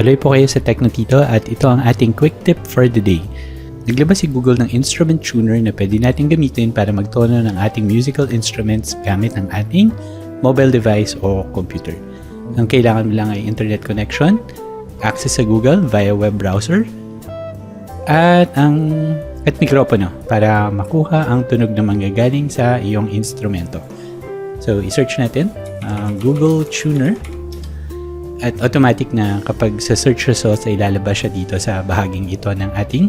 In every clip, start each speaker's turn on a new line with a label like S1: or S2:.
S1: Tuloy po kayo sa Techno Tito at ito ang ating quick tip for the day. Naglabas si Google ng instrument tuner na pwede natin gamitin para magtono ng ating musical instruments gamit ng ating mobile device o computer. Ang kailangan mo lang ay internet connection, access sa Google via web browser, at mikropono para makuha ang tunog na manggagaling sa iyong instrumento. So, i-search natin Google Tuner. At automatic na kapag sa search results ay lalabas siya dito sa bahaging ito ng ating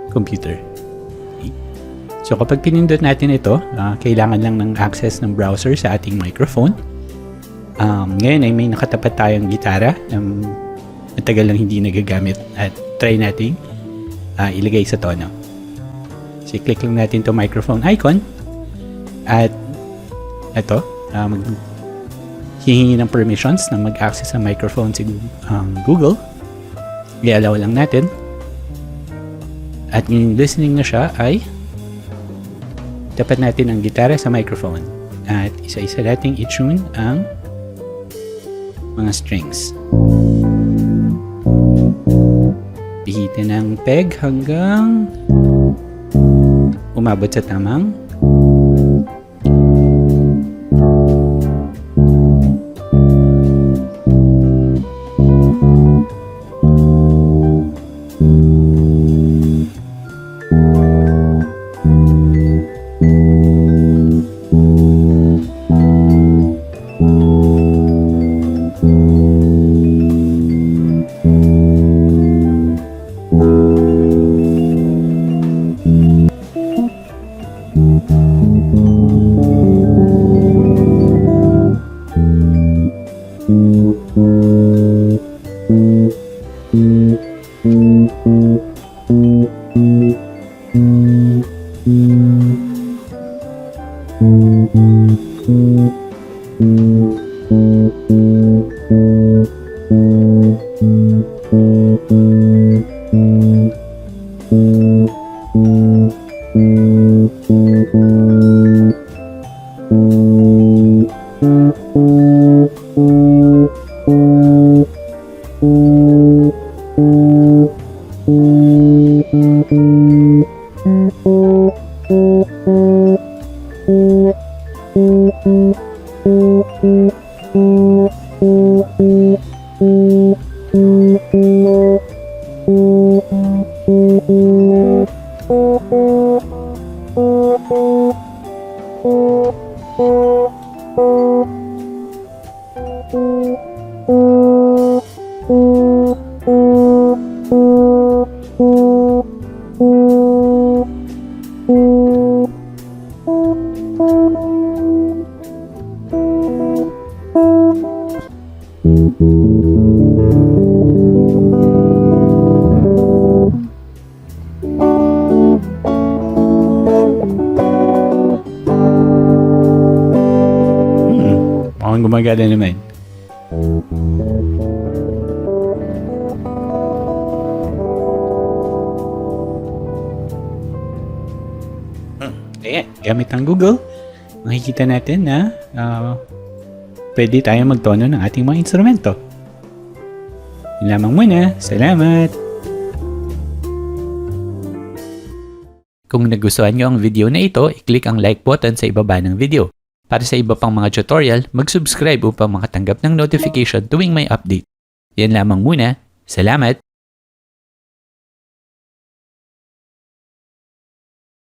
S1: computer. Okay. So kapag pinindot natin ito, kailangan lang ng access ng browser sa ating microphone. Ngayon ay may nakatapat tayong gitara na matagal lang hindi nagagamit at try natin ilagay sa tono. So i-click lang natin to microphone icon at ito, hihingi ng permissions na mag-access sa microphone si Google. I-allow lang natin. At yung listening na siya ay tapat natin ang gitara sa microphone. At isa-isa nating i-tune ang mga strings. Pihitin ang peg hanggang umabot sa tamang gumagana naman. Ayan, gamit ang Google, makikita natin na pwede tayo magtono ng ating mga instrumento. Yun lamang muna. Salamat! Kung nagustuhan nyo ang video na ito, i-click ang like button sa ibaba ng video. Para sa iba pang mga tutorial, mag-subscribe upang makatanggap ng notification tuwing may update. Yan lamang muna. Salamat!